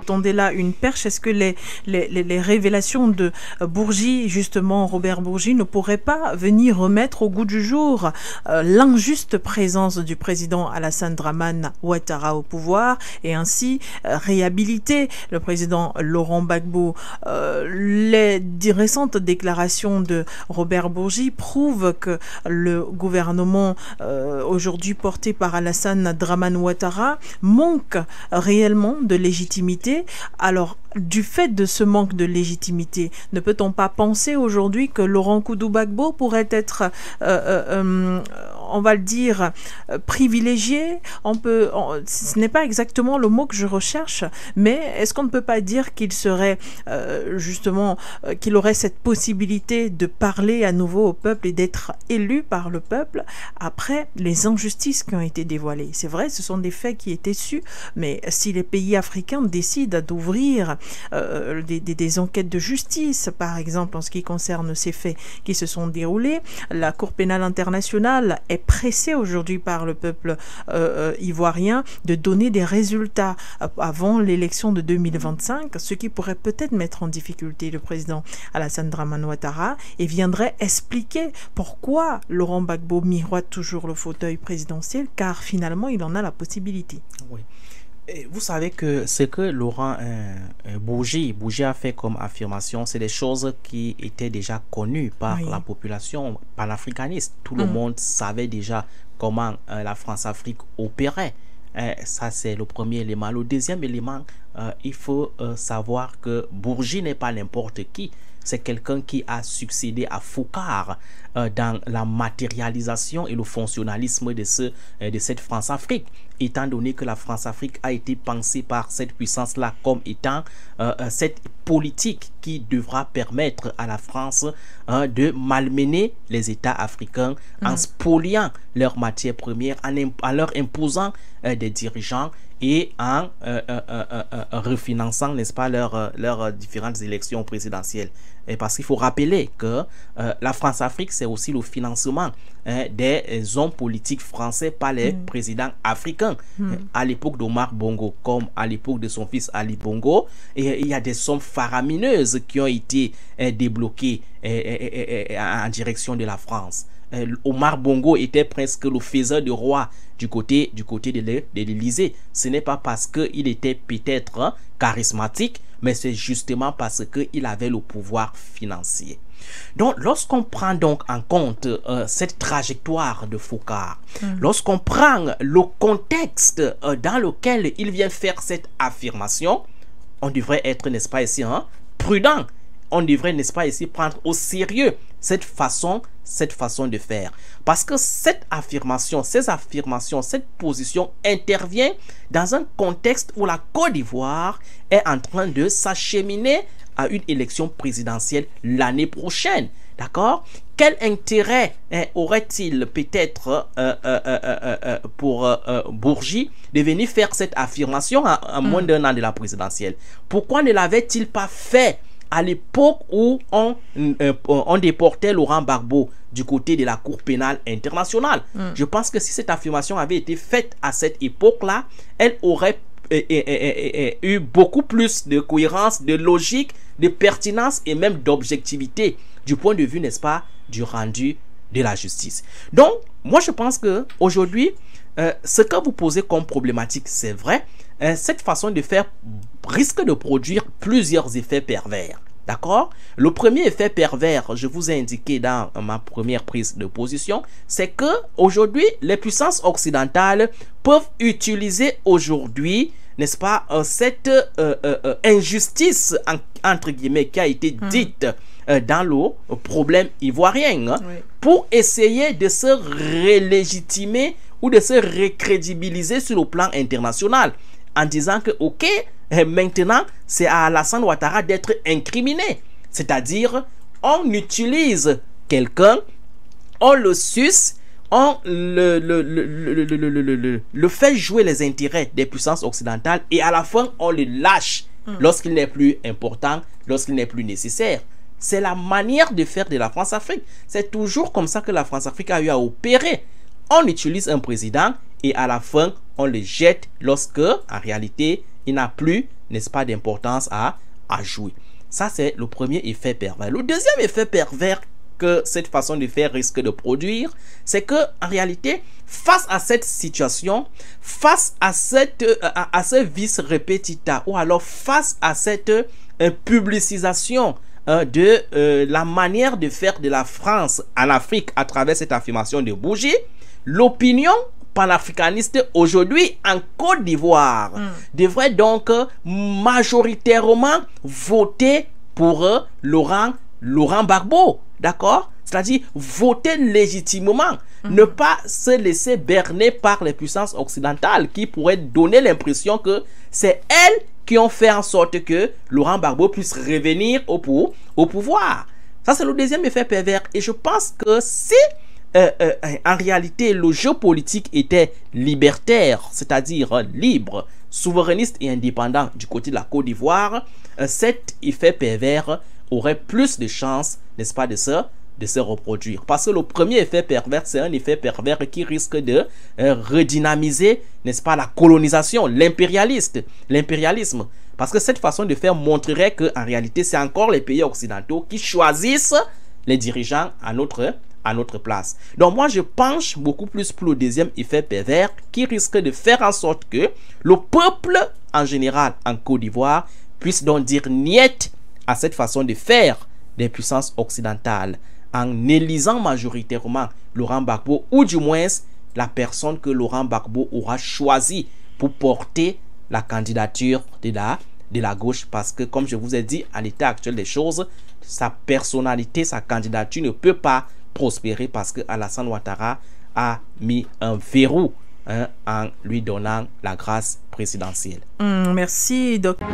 Attendez là une perche. Est-ce que les révélations de Bourgi, justement Robert Bourgi, ne pourraient pas venir remettre au goût du jour l'injuste présence du président Alassane Dramane Ouattara au pouvoir et ainsi réhabiliter le président Laurent Gbagbo? Les récentes déclarations de Robert Bourgi prouvent que le gouvernement aujourd'hui porté par Alassane Dramane Ouattara manque réellement de légitimité. Alors, du fait de ce manque de légitimité, ne peut-on pas penser aujourd'hui que Laurent Gbagbo pourrait être, on va le dire, privilégié? Ce n'est pas exactement le mot que je recherche, mais est-ce qu'on ne peut pas dire qu'il serait justement, qu'il aurait cette possibilité de parler à nouveau au peuple et d'être élu par le peuple après les injustices qui ont été dévoilées? C'est vrai, ce sont des faits qui étaient su, mais si les pays africains décident d'ouvrir des enquêtes de justice, par exemple en ce qui concerne ces faits qui se sont déroulés, la Cour pénale internationale est pressée aujourd'hui par le peuple ivoirien de donner des résultats avant l'élection de 2025, ce qui pourrait peut-être mettre en difficulté le président Alassane Dramane Ouattara et viendrait expliquer pourquoi Laurent Gbagbo miroite toujours le fauteuil présidentiel, car finalement il en a la possibilité. Oui. Et vous savez que ce que Laurent Bourgi a fait comme affirmation, c'est des choses qui étaient déjà connues par la population panafricaniste. Tout le monde savait déjà comment la France-Afrique opérait. Ça, c'est le premier élément. Le deuxième élément, il faut savoir que Bourgi n'est pas n'importe qui. C'est quelqu'un qui a succédé à Foucard dans la matérialisation et le fonctionnalisme de cette France-Afrique, étant donné que la France-Afrique a été pensée par cette puissance-là comme étant cette politique qui devra permettre à la France de malmener les États africains en spoliant leurs matières premières, en leur imposant des dirigeants et en refinançant, n'est-ce pas, leurs différentes élections présidentielles. Et parce qu'il faut rappeler que la France-Afrique, c'est aussi le financement des hommes politiques français par les présidents africains. À l'époque d'Omar Bongo, comme à l'époque de son fils Ali Bongo, et il y a des sommes faramineuses qui ont été débloquées en direction de la France. Omar Bongo était presque le faiseur de roi du côté de l'Élysée. Ce n'est pas parce qu'il était peut-être charismatique, mais c'est justement parce qu'il avait le pouvoir financier. Donc, lorsqu'on prend donc en compte cette trajectoire de Foucard, lorsqu'on prend le contexte dans lequel il vient faire cette affirmation, on devrait être, n'est-ce pas ici, prudent. On devrait, n'est-ce pas ici, prendre au sérieux cette façon de faire. Parce que cette affirmation, cette position intervient dans un contexte où la Côte d'Ivoire est en train de s'acheminer à une élection présidentielle l'année prochaine. D'accord? Quel intérêt aurait-il peut-être pour Bourgi de venir faire cette affirmation à moins d'un an de la présidentielle? Pourquoi ne l'avait-il pas fait à l'époque où on déportait Laurent Gbagbo du côté de la Cour pénale internationale? Je pense que si cette affirmation avait été faite à cette époque-là, elle aurait eu beaucoup plus de cohérence, de logique, de pertinence et même d'objectivité du point de vue, n'est-ce pas, du rendu de la justice. Donc, moi je pense que aujourd'hui, ce que vous posez comme problématique, c'est vrai, cette façon de faire risque de produire plusieurs effets pervers. D'accord? Le premier effet pervers, je vous ai indiqué dans ma première prise de position, c'est que aujourd'hui, les puissances occidentales peuvent utiliser aujourd'hui, n'est-ce pas, cette injustice, entre guillemets, qui a été dite dans le problème ivoirien, pour essayer de se relégitimer ou de se recrédibiliser sur le plan international, en disant que, ok, maintenant, c'est à Alassane Ouattara d'être incriminé. C'est-à-dire, on utilise quelqu'un, on le suce, on le fait jouer les intérêts des puissances occidentales et à la fin, on le lâche lorsqu'il n'est plus important, lorsqu'il n'est plus nécessaire. C'est la manière de faire de la France-Afrique. C'est toujours comme ça que la France-Afrique a eu à opérer. On utilise un président et à la fin, on le jette lorsque, en réalité, il n'a plus n'est-ce pas, d'importance à jouer. Ça, c'est le premier effet pervers. Le deuxième effet pervers que cette façon de faire risque de produire, c'est que en réalité, face à cette situation, face à ce vice repetita, ou alors face à cette publicisation de la manière de faire de la France en Afrique à travers cette affirmation de Bourgi, l'opinion panafricaniste aujourd'hui en Côte d'Ivoire devrait donc majoritairement voter pour Laurent Gbagbo, d'accord? C'est-à-dire voter légitimement, ne pas se laisser berner par les puissances occidentales qui pourraient donner l'impression que c'est elles qui ont fait en sorte que Laurent Gbagbo puisse revenir au pouvoir. Ça, c'est le deuxième effet pervers. Et je pense que si en réalité le jeu politique était libertaire, c'est-à-dire libre, souverainiste et indépendant du côté de la Côte d'Ivoire, cet effet pervers aurait plus de chances, n'est-ce pas, de se reproduire. Parce que le premier effet pervers, c'est un effet pervers qui risque de redynamiser, n'est-ce pas, la colonisation, l'impérialisme. Parce que cette façon de faire montrerait que en réalité, c'est encore les pays occidentaux qui choisissent les dirigeants à notre place. Donc moi, je penche beaucoup plus pour le deuxième effet pervers qui risque de faire en sorte que le peuple en général en Côte d'Ivoire puisse donc dire niet à cette façon de faire des puissances occidentales en élisant majoritairement Laurent Gbagbo, ou du moins la personne que Laurent Gbagbo aura choisi pour porter la candidature de la gauche. Parce que, comme je vous ai dit, à l'état actuel des choses, sa personnalité, sa candidature ne peut pas prospérer parce que Alassane Ouattara a mis un verrou en lui donnant la grâce présidentielle. Merci, docteur.